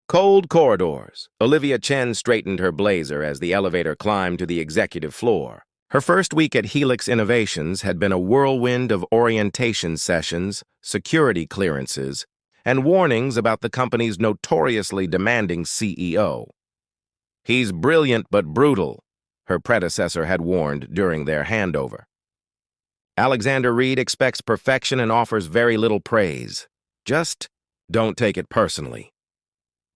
Cold corridors. Olivia Chen straightened her blazer as the elevator climbed to the executive floor. Her first week at Helix Innovations had been a whirlwind of orientation sessions, security clearances, and warnings about the company's notoriously demanding CEO. "He's brilliant but brutal," her predecessor had warned during their handover. Alexander Reed expects perfection and offers very little praise. Just don't take it personally.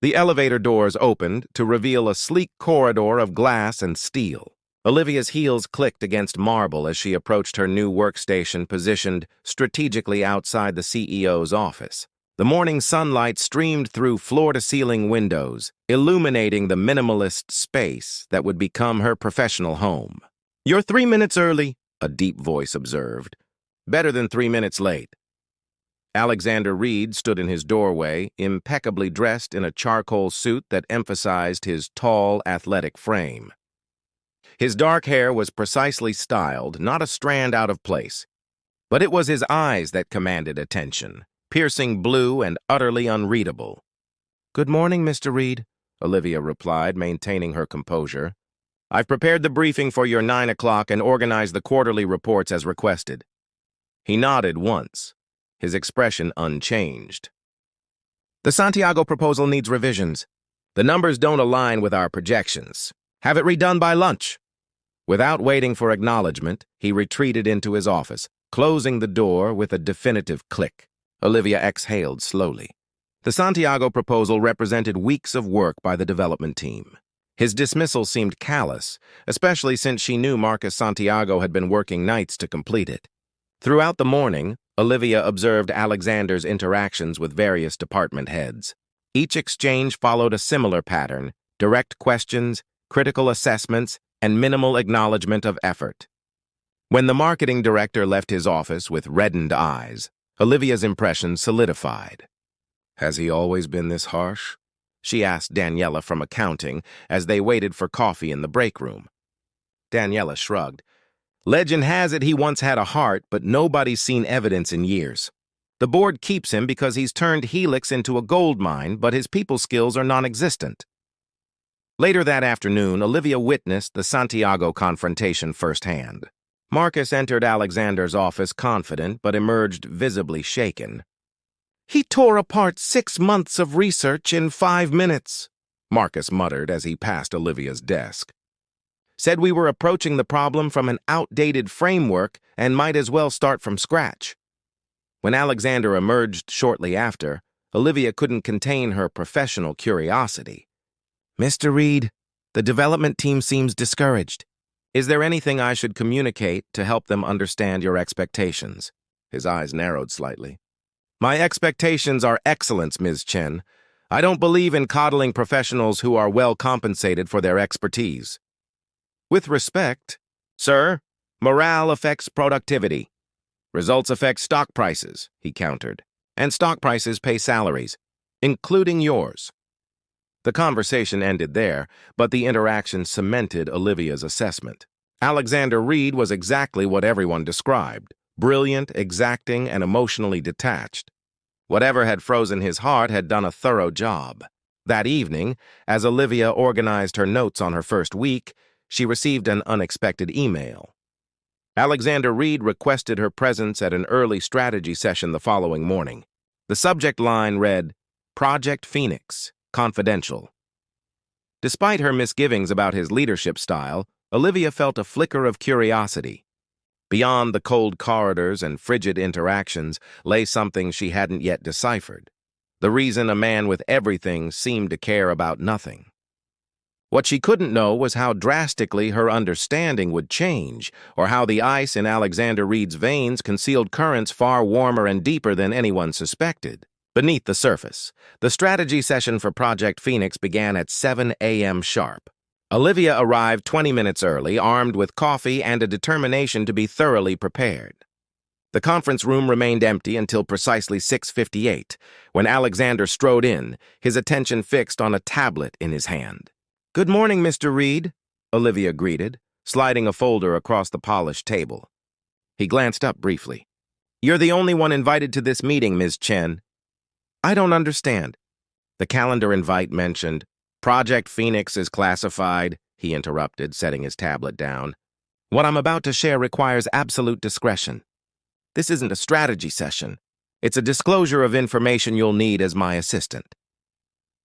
The elevator doors opened to reveal a sleek corridor of glass and steel. Olivia's heels clicked against marble as she approached her new workstation positioned strategically outside the CEO's office. The morning sunlight streamed through floor-to-ceiling windows, illuminating the minimalist space that would become her professional home. "You're 3 minutes early," a deep voice observed. "Better than 3 minutes late." Alexander Reed stood in his doorway, impeccably dressed in a charcoal suit that emphasized his tall, athletic frame. His dark hair was precisely styled, not a strand out of place. But it was his eyes that commanded attention, piercing blue and utterly unreadable. "Good morning, Mr. Reed," Olivia replied, maintaining her composure. "I've prepared the briefing for your 9 o'clock and organized the quarterly reports as requested." He nodded once, his expression unchanged. "The Santiago proposal needs revisions. The numbers don't align with our projections. Have it redone by lunch." Without waiting for acknowledgement, he retreated into his office, closing the door with a definitive click. Olivia exhaled slowly. The Santiago proposal represented weeks of work by the development team. His dismissal seemed callous, especially since she knew Marcus Santiago had been working nights to complete it. Throughout the morning, Olivia observed Alexander's interactions with various department heads. Each exchange followed a similar pattern: direct questions, critical assessments, and minimal acknowledgement of effort. When the marketing director left his office with reddened eyes, Olivia's impression solidified. "Has he always been this harsh?" she asked Daniela from accounting as they waited for coffee in the break room. Daniela shrugged. "Legend has it he once had a heart, but nobody's seen evidence in years. The board keeps him because he's turned Helix into a gold mine, but his people skills are non-existent." Later that afternoon, Olivia witnessed the Santiago confrontation firsthand. Marcus entered Alexander's office confident but emerged visibly shaken. "He tore apart 6 months of research in 5 minutes, Marcus muttered as he passed Olivia's desk. "Said we were approaching the problem from an outdated framework and might as well start from scratch." When Alexander emerged shortly after, Olivia couldn't contain her professional curiosity. "Mr. Reed, the development team seems discouraged. Is there anything I should communicate to help them understand your expectations?" His eyes narrowed slightly. "My expectations are excellence, Ms. Chen. I don't believe in coddling professionals who are well compensated for their expertise." "With respect, sir, morale affects productivity. Results affect stock prices," he countered. "And stock prices pay salaries, including yours." The conversation ended there, but the interaction cemented Olivia's assessment. Alexander Reed was exactly what everyone described: brilliant, exacting, and emotionally detached. Whatever had frozen his heart had done a thorough job. That evening, as Olivia organized her notes on her first week, she received an unexpected email. Alexander Reed requested her presence at an early strategy session the following morning. The subject line read, "Project Phoenix, Confidential." Despite her misgivings about his leadership style, Olivia felt a flicker of curiosity. Beyond the cold corridors and frigid interactions lay something she hadn't yet deciphered: the reason a man with everything seemed to care about nothing. What she couldn't know was how drastically her understanding would change, or how the ice in Alexander Reed's veins concealed currents far warmer and deeper than anyone suspected. Beneath the surface, the strategy session for Project Phoenix began at 7 a.m. sharp. Olivia arrived 20 minutes early, armed with coffee and a determination to be thoroughly prepared. The conference room remained empty until precisely 6:58, when Alexander strode in, his attention fixed on a tablet in his hand. "Good morning, Mr. Reed," Olivia greeted, sliding a folder across the polished table. He glanced up briefly. "You're the only one invited to this meeting, Ms. Chen." "I don't understand." The calendar invite mentioned, "Project Phoenix is classified," he interrupted, setting his tablet down. "What I'm about to share requires absolute discretion. This isn't a strategy session. It's a disclosure of information you'll need as my assistant."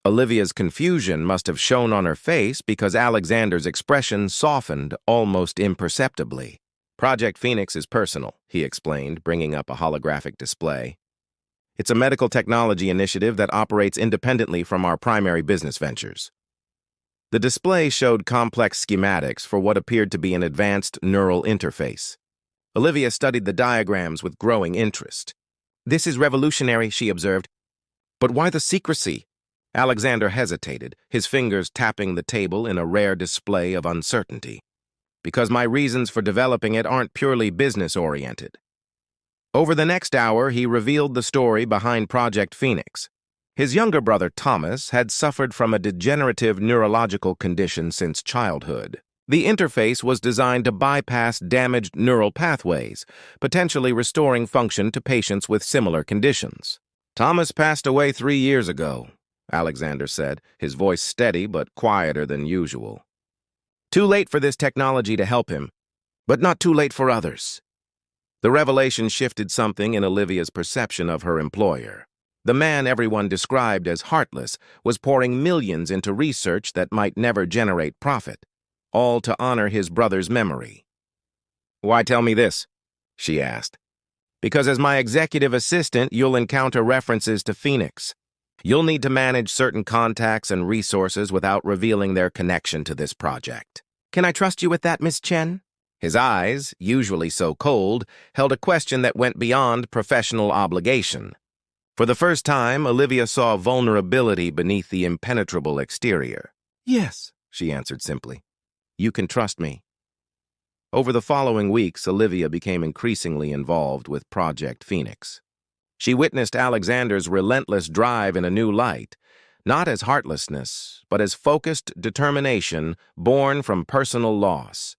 Olivia's confusion must have shown on her face because Alexander's expression softened almost imperceptibly. "Project Phoenix is personal," he explained, bringing up a holographic display. "It's a medical technology initiative that operates independently from our primary business ventures." The display showed complex schematics for what appeared to be an advanced neural interface. Olivia studied the diagrams with growing interest. "This is revolutionary," she observed. "But why the secrecy?" Alexander hesitated, his fingers tapping the table in a rare display of uncertainty. "Because my reasons for developing it aren't purely business-oriented." Over the next hour, he revealed the story behind Project Phoenix. His younger brother, Thomas, had suffered from a degenerative neurological condition since childhood. The interface was designed to bypass damaged neural pathways, potentially restoring function to patients with similar conditions. "Thomas passed away 3 years ago," Alexander said, his voice steady but quieter than usual. "Too late for this technology to help him, but not too late for others." The revelation shifted something in Olivia's perception of her employer. The man everyone described as heartless was pouring millions into research that might never generate profit, all to honor his brother's memory. "Why tell me this?" she asked. "Because as my executive assistant, you'll encounter references to Phoenix. You'll need to manage certain contacts and resources without revealing their connection to this project." "Can I trust you with that, Miss Chen?" His eyes, usually so cold, held a question that went beyond professional obligation. For the first time, Olivia saw vulnerability beneath the impenetrable exterior. "Yes," she answered simply. "You can trust me." Over the following weeks, Olivia became increasingly involved with Project Phoenix. She witnessed Alexander's relentless drive in a new light, not as heartlessness, but as focused determination born from personal loss.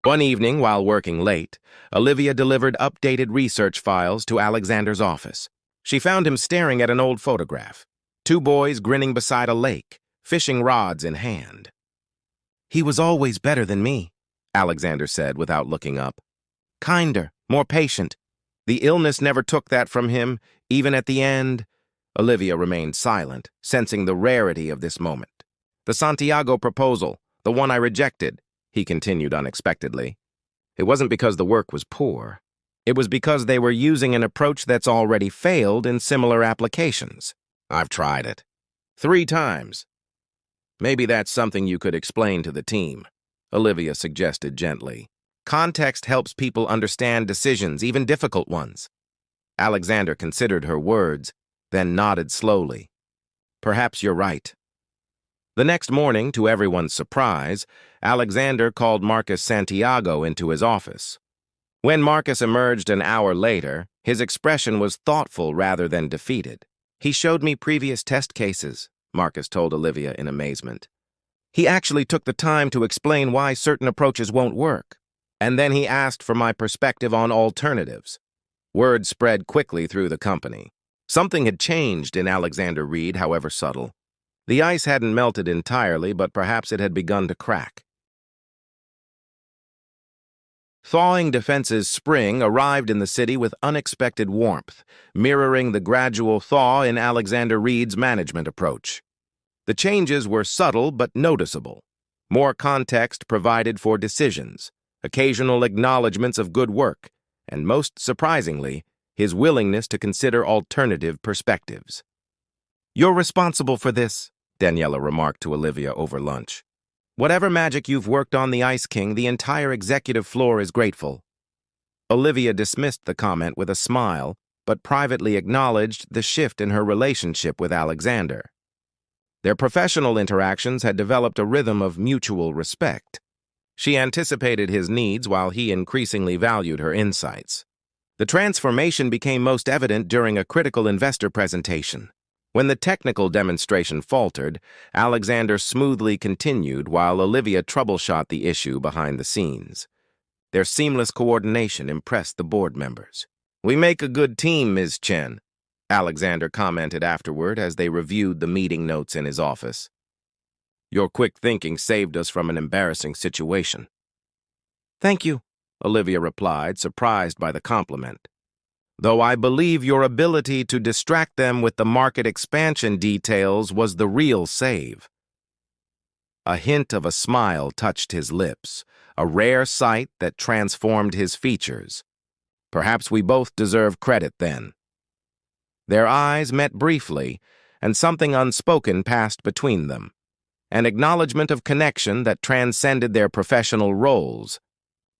One evening, while working late, Olivia delivered updated research files to Alexander's office. She found him staring at an old photograph, 2 boys grinning beside a lake, fishing rods in hand. "He was always better than me," Alexander said without looking up. "Kinder, more patient. The illness never took that from him, even at the end." Olivia remained silent, sensing the rarity of this moment. "The Santiago proposal, the one I rejected," he continued unexpectedly. "It wasn't because the work was poor. It was because they were using an approach that's already failed in similar applications. I've tried it. 3 times. Maybe that's something you could explain to the team," Olivia suggested gently. "Context helps people understand decisions, even difficult ones." Alexander considered her words, then nodded slowly. "Perhaps you're right." The next morning, to everyone's surprise, Alexander called Marcus Santiago into his office. When Marcus emerged an hour later, his expression was thoughtful rather than defeated. "He showed me previous test cases," Marcus told Olivia in amazement. "He actually took the time to explain why certain approaches won't work. And then he asked for my perspective on alternatives." Word spread quickly through the company. Something had changed in Alexander Reed, however subtle. The ice hadn't melted entirely, but perhaps it had begun to crack. Thawing defenses spring arrived in the city with unexpected warmth, mirroring the gradual thaw in Alexander Reed's management approach. The changes were subtle but noticeable. More context provided for decisions, occasional acknowledgments of good work, and most surprisingly, his willingness to consider alternative perspectives. "You're responsible for this," Daniela remarked to Olivia over lunch. "Whatever magic you've worked on the Ice King, the entire executive floor is grateful." Olivia dismissed the comment with a smile, but privately acknowledged the shift in her relationship with Alexander. Their professional interactions had developed a rhythm of mutual respect. She anticipated his needs while he increasingly valued her insights. The transformation became most evident during a critical investor presentation. When the technical demonstration faltered, Alexander smoothly continued while Olivia troubleshot the issue behind the scenes. Their seamless coordination impressed the board members. "We make a good team, Ms. Chen," Alexander commented afterward as they reviewed the meeting notes in his office. "Your quick thinking saved us from an embarrassing situation." "Thank you," Olivia replied, surprised by the compliment. "Though I believe your ability to distract them with the market expansion details was the real save." A hint of a smile touched his lips, a rare sight that transformed his features. "Perhaps we both deserve credit then." Their eyes met briefly, and something unspoken passed between them, an acknowledgement of connection that transcended their professional roles.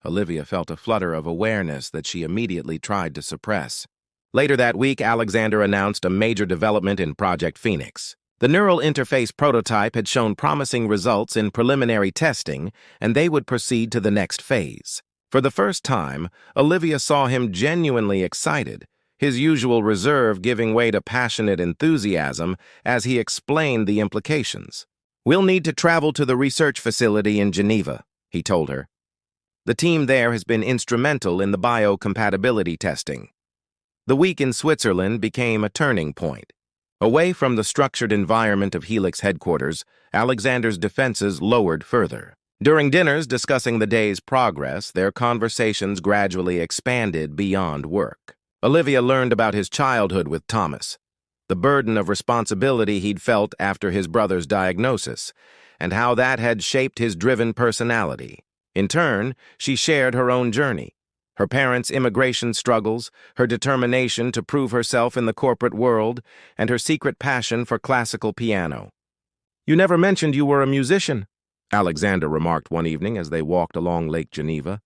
Olivia felt a flutter of awareness that she immediately tried to suppress. Later that week, Alexander announced a major development in Project Phoenix. The neural interface prototype had shown promising results in preliminary testing, and they would proceed to the next phase. For the first time, Olivia saw him genuinely excited, his usual reserve giving way to passionate enthusiasm as he explained the implications. "We'll need to travel to the research facility in Geneva," he told her. "The team there has been instrumental in the biocompatibility testing." The week in Switzerland became a turning point. Away from the structured environment of Helix headquarters, Alexander's defenses lowered further. During dinners discussing the day's progress, their conversations gradually expanded beyond work. Olivia learned about his childhood with Thomas, the burden of responsibility he'd felt after his brother's diagnosis, and how that had shaped his driven personality. In turn, she shared her own journey, her parents' immigration struggles, her determination to prove herself in the corporate world, and her secret passion for classical piano. "You never mentioned you were a musician," Alexander remarked one evening as they walked along Lake Geneva.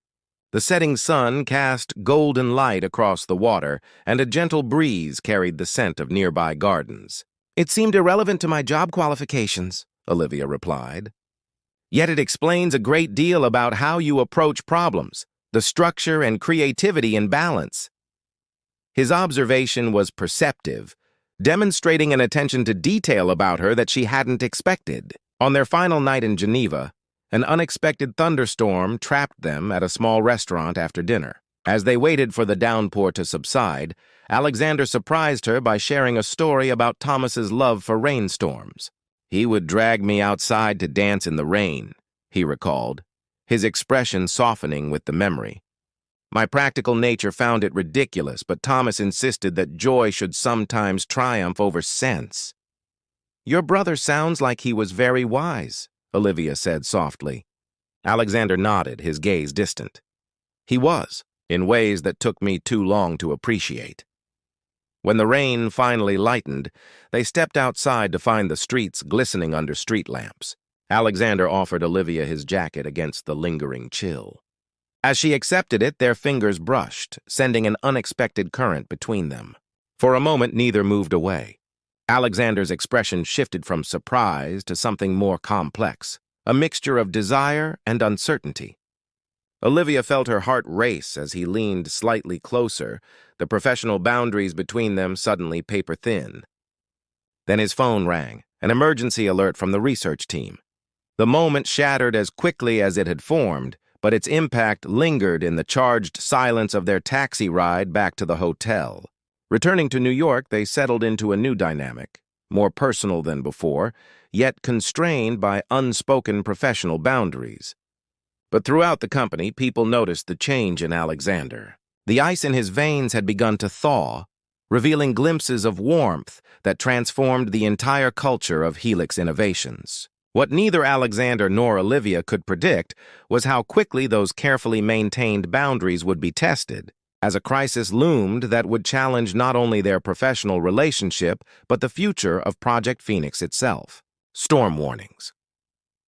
The setting sun cast golden light across the water, and a gentle breeze carried the scent of nearby gardens. "It seemed irrelevant to my job qualifications," Olivia replied. "Yet it explains a great deal about how you approach problems, the structure and creativity in balance." His observation was perceptive, demonstrating an attention to detail about her that she hadn't expected. On their final night in Geneva, an unexpected thunderstorm trapped them at a small restaurant after dinner. As they waited for the downpour to subside, Alexander surprised her by sharing a story about Thomas's love for rainstorms. "He would drag me outside to dance in the rain," he recalled, his expression softening with the memory. "My practical nature found it ridiculous, but Thomas insisted that joy should sometimes triumph over sense." "Your brother sounds like he was very wise," Olivia said softly. Alexander nodded, his gaze distant. "He was, in ways that took me too long to appreciate." When the rain finally lightened, they stepped outside to find the streets glistening under street lamps. Alexander offered Olivia his jacket against the lingering chill. As she accepted it, their fingers brushed, sending an unexpected current between them. For a moment, neither moved away. Alexander's expression shifted from surprise to something more complex, a mixture of desire and uncertainty. Olivia felt her heart race as he leaned slightly closer, the professional boundaries between them suddenly paper-thin. Then his phone rang, an emergency alert from the research team. The moment shattered as quickly as it had formed, but its impact lingered in the charged silence of their taxi ride back to the hotel. Returning to New York, they settled into a new dynamic, more personal than before, yet constrained by unspoken professional boundaries. But throughout the company, people noticed the change in Alexander. The ice in his veins had begun to thaw, revealing glimpses of warmth that transformed the entire culture of Helix Innovations. What neither Alexander nor Olivia could predict was how quickly those carefully maintained boundaries would be tested, as a crisis loomed that would challenge not only their professional relationship, but the future of Project Phoenix itself. Storm warnings.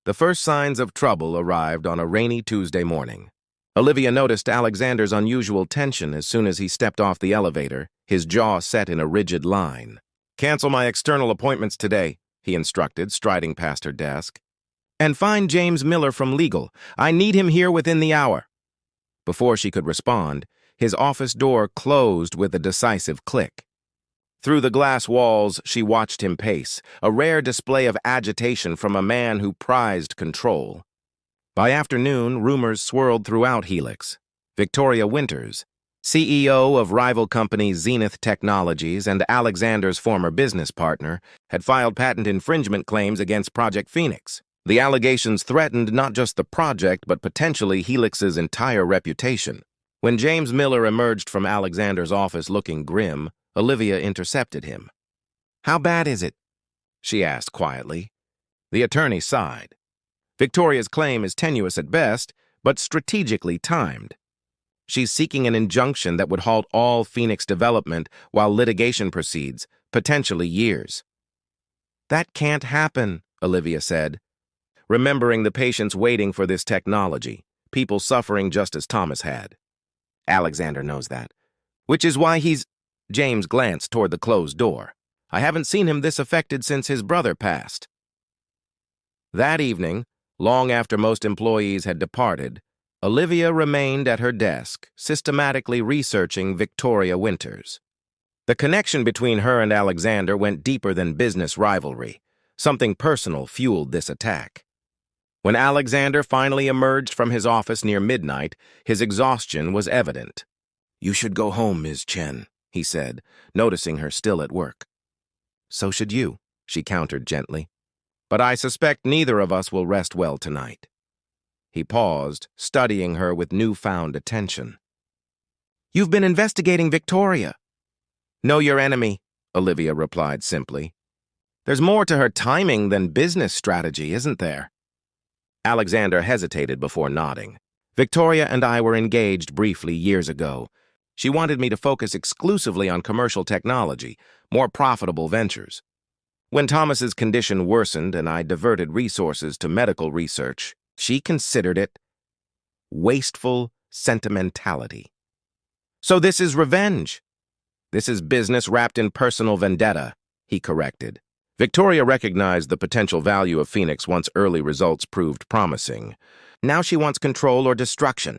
The first signs of trouble arrived on a rainy Tuesday morning. Olivia noticed Alexander's unusual tension as soon as he stepped off the elevator, his jaw set in a rigid line. "Cancel my external appointments today," he instructed, striding past her desk. "And find James Miller from legal. I need him here within the hour." Before she could respond, his office door closed with a decisive click. Through the glass walls, she watched him pace, a rare display of agitation from a man who prized control. By afternoon, rumors swirled throughout Helix. Victoria Winters, CEO of rival company Zenith Technologies and Alexander's former business partner, had filed patent infringement claims against Project Phoenix. The allegations threatened not just the project, but potentially Helix's entire reputation. When James Miller emerged from Alexander's office looking grim, Olivia intercepted him. "How bad is it?" she asked quietly. The attorney sighed. Victoria's claim is tenuous at best, but strategically timed. She's seeking an injunction that would halt all Phoenix development while litigation proceeds, potentially years. "That can't happen," Olivia said, remembering the patients waiting for this technology, people suffering just as Thomas had. Alexander knows that. Which is why he's... James glanced toward the closed door. "I haven't seen him this affected since his brother passed." That evening, long after most employees had departed, Olivia remained at her desk, systematically researching Victoria Winters. The connection between her and Alexander went deeper than business rivalry. Something personal fueled this attack. When Alexander finally emerged from his office near midnight, his exhaustion was evident. "You should go home, Ms. Chen," he said, noticing her still at work. "So should you," she countered gently. "But I suspect neither of us will rest well tonight." He paused, studying her with newfound attention. "You've been investigating Victoria." "Know your enemy," Olivia replied simply. "There's more to her timing than business strategy, isn't there?" Alexander hesitated before nodding. "Victoria and I were engaged briefly years ago. She wanted me to focus exclusively on commercial technology, more profitable ventures. When Thomas's condition worsened and I diverted resources to medical research, she considered it wasteful sentimentality. So this is revenge. This is business wrapped in personal vendetta," he corrected. Victoria recognized the potential value of Phoenix once early results proved promising. Now she wants control or destruction.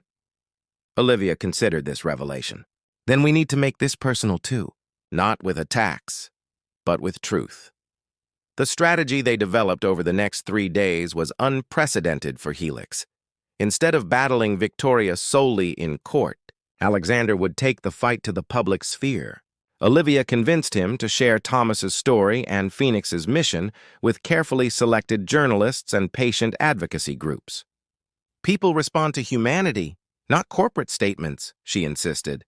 Olivia considered this revelation. "Then we need to make this personal too, not with attacks, but with truth." The strategy they developed over the next 3 days was unprecedented for Helix. Instead of battling Victoria solely in court, Alexander would take the fight to the public sphere. Olivia convinced him to share Thomas's story and Phoenix's mission with carefully selected journalists and patient advocacy groups. "People respond to humanity, not corporate statements," she insisted.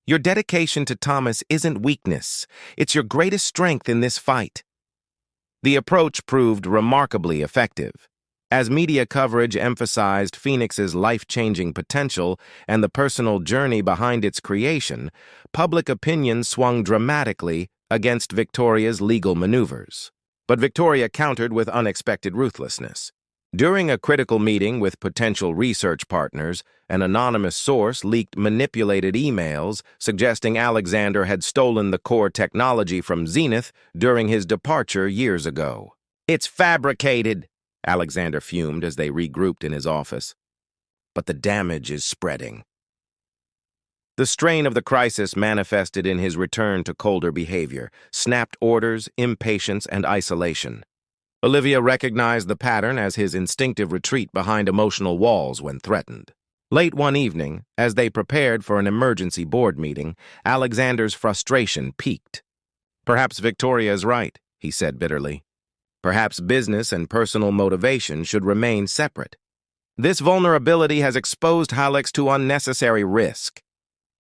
"Your dedication to Thomas isn't weakness. It's your greatest strength in this fight." The approach proved remarkably effective. As media coverage emphasized Phoenix's life-changing potential and the personal journey behind its creation, public opinion swung dramatically against Victoria's legal maneuvers. But Victoria countered with unexpected ruthlessness. During a critical meeting with potential research partners, an anonymous source leaked manipulated emails suggesting Alexander had stolen the core technology from Zenith during his departure years ago. "It's fabricated," Alexander fumed as they regrouped in his office. "But the damage is spreading." The strain of the crisis manifested in his return to colder behavior, snapped orders, impatience, and isolation. Olivia recognized the pattern as his instinctive retreat behind emotional walls when threatened. Late one evening, as they prepared for an emergency board meeting, Alexander's frustration peaked. "Perhaps Victoria is right," he said bitterly. "Perhaps business and personal motivation should remain separate. This vulnerability has exposed Helix to unnecessary risk."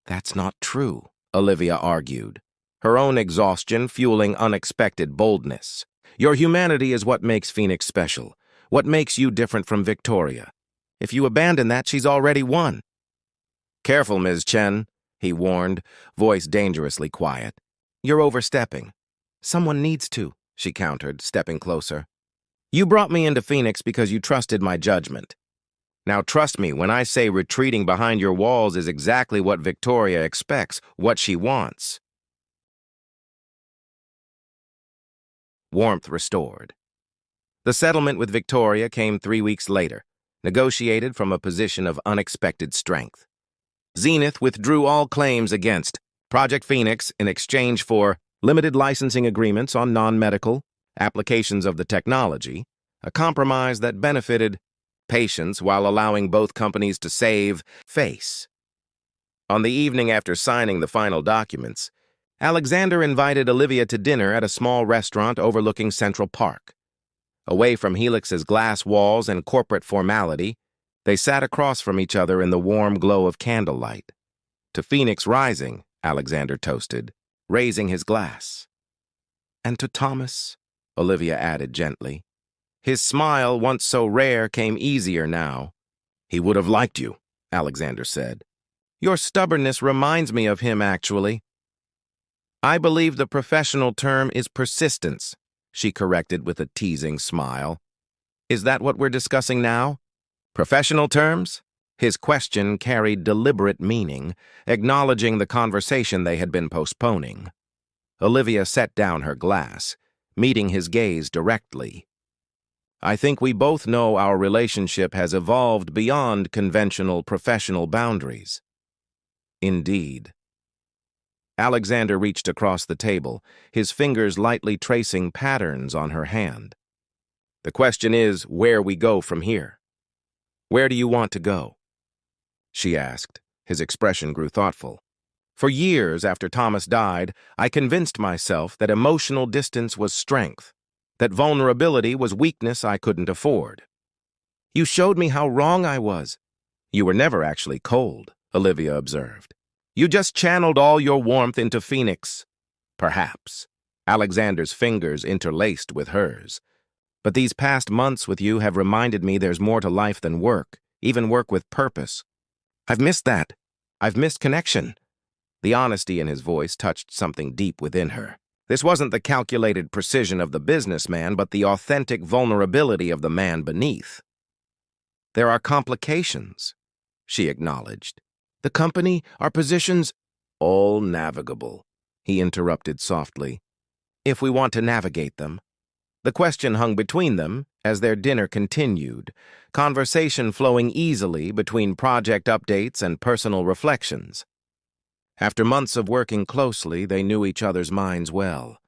"That's not true," Olivia argued, her own exhaustion fueling unexpected boldness. "Your humanity is what makes Phoenix special, what makes you different from Victoria. If you abandon that, she's already won." "Careful, Ms. Chen," he warned, voice dangerously quiet. "You're overstepping." "Someone needs to," she countered, stepping closer. "You brought me into Phoenix because you trusted my judgment. Now trust me when I say retreating behind your walls is exactly what Victoria expects, what she wants." Warmth restored. The settlement with Victoria came 3 weeks later, negotiated from a position of unexpected strength. Zenith withdrew all claims against Project Phoenix in exchange for limited licensing agreements on non-medical applications of the technology, a compromise that benefited patients while allowing both companies to save face. On the evening after signing the final documents, Alexander invited Olivia to dinner at a small restaurant overlooking Central Park. Away from Helix's glass walls and corporate formality, they sat across from each other in the warm glow of candlelight. "To Phoenix Rising," Alexander toasted, raising his glass. "And to Thomas," Olivia added gently. His smile, once so rare, came easier now. "He would have liked you," Alexander said. "Your stubbornness reminds me of him, actually." "I believe the professional term is persistence," she corrected with a teasing smile. "Is that what we're discussing now? Professional terms?" His question carried deliberate meaning, acknowledging the conversation they had been postponing. Olivia set down her glass, meeting his gaze directly. "I think we both know our relationship has evolved beyond conventional professional boundaries." "Indeed." Alexander reached across the table, his fingers lightly tracing patterns on her hand. "The question is where we go from here. Where do you want to go?" she asked. His expression grew thoughtful. "For years after Thomas died, I convinced myself that emotional distance was strength, that vulnerability was weakness I couldn't afford. You showed me how wrong I was." "You were never actually cold," Olivia observed. "You just channeled all your warmth into Phoenix." "Perhaps." Alexander's fingers interlaced with hers. "But these past months with you have reminded me there's more to life than work, even work with purpose. I've missed that. I've missed connection." The honesty in his voice touched something deep within her. This wasn't the calculated precision of the businessman, but the authentic vulnerability of the man beneath. "There are complications," she acknowledged. "The company, our positions—" "All navigable," he interrupted softly, "if we want to navigate them." The question hung between them as their dinner continued, conversation flowing easily between project updates and personal reflections. After months of working closely, they knew each other's minds well.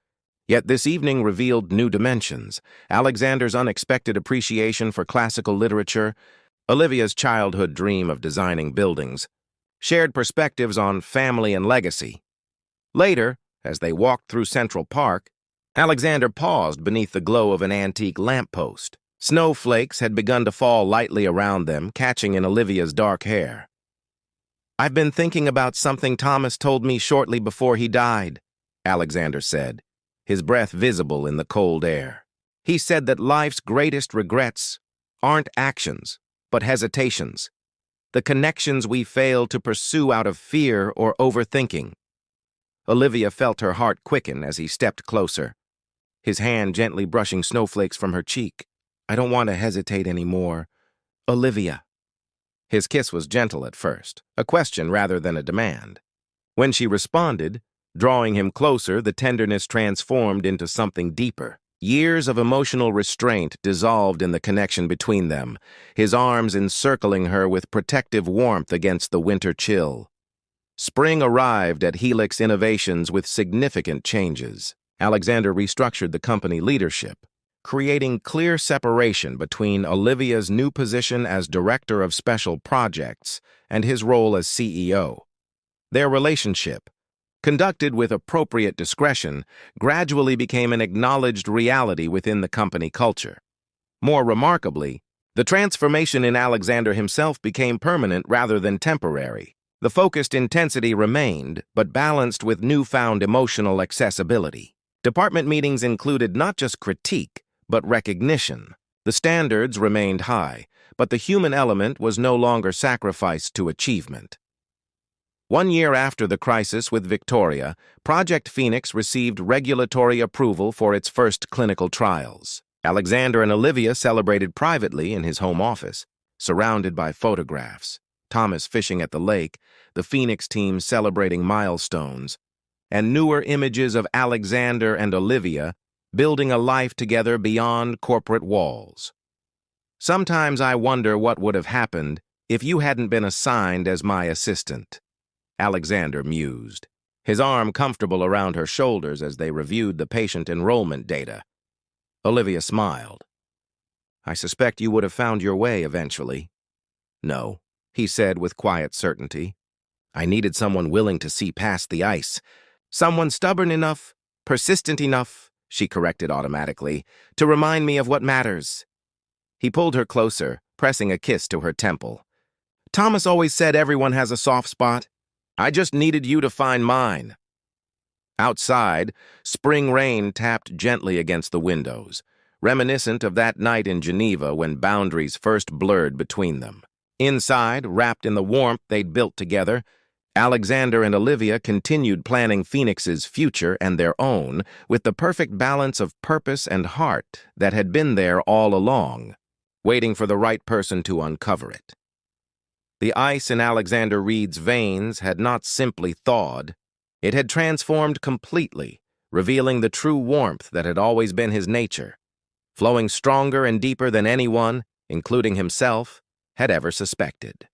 Yet this evening revealed new dimensions: Alexander's unexpected appreciation for classical literature, Olivia's childhood dream of designing buildings, shared perspectives on family and legacy. Later, as they walked through Central Park, Alexander paused beneath the glow of an antique lamppost. Snowflakes had begun to fall lightly around them, catching in Olivia's dark hair. "I've been thinking about something Thomas told me shortly before he died," Alexander said, his breath visible in the cold air. "He said that life's greatest regrets aren't actions, but hesitations, the connections we fail to pursue out of fear or overthinking." Olivia felt her heart quicken as he stepped closer, his hand gently brushing snowflakes from her cheek. "I don't want to hesitate anymore, Olivia." His kiss was gentle at first, a question rather than a demand. When she responded, drawing him closer, the tenderness transformed into something deeper. Years of emotional restraint dissolved in the connection between them, his arms encircling her with protective warmth against the winter chill. Spring arrived at Helix Innovations with significant changes. Alexander restructured the company leadership, creating clear separation between Olivia's new position as Director of Special Projects and his role as CEO. Their relationship, conducted with appropriate discretion, gradually became an acknowledged reality within the company culture. More remarkably, the transformation in Alexander himself became permanent rather than temporary. The focused intensity remained, but balanced with newfound emotional accessibility. Department meetings included not just critique, but recognition. The standards remained high, but the human element was no longer sacrificed to achievement. 1 year after the crisis with Victoria, Project Phoenix received regulatory approval for its first clinical trials. Alexander and Olivia celebrated privately in his home office, surrounded by photographs. Thomas fishing at the lake, the Phoenix team celebrating milestones, and newer images of Alexander and Olivia building a life together beyond corporate walls. "Sometimes I wonder what would have happened if you hadn't been assigned as my assistant," Alexander mused, his arm comfortable around her shoulders as they reviewed the patient enrollment data. Olivia smiled. "I suspect you would have found your way eventually." "No," he said with quiet certainty. I needed someone willing to see past the ice. Someone stubborn enough, persistent enough, she corrected automatically, to remind me of what matters. He pulled her closer, pressing a kiss to her temple. Thomas always said everyone has a soft spot. I just needed you to find mine. Outside, spring rain tapped gently against the windows, reminiscent of that night in Geneva when boundaries first blurred between them. Inside, wrapped in the warmth they'd built together, Alexander and Olivia continued planning Phoenix's future and their own with the perfect balance of purpose and heart that had been there all along, waiting for the right person to uncover it. The ice in Alexander Reed's veins had not simply thawed, it had transformed completely, revealing the true warmth that had always been his nature, flowing stronger and deeper than anyone, including himself, had ever suspected.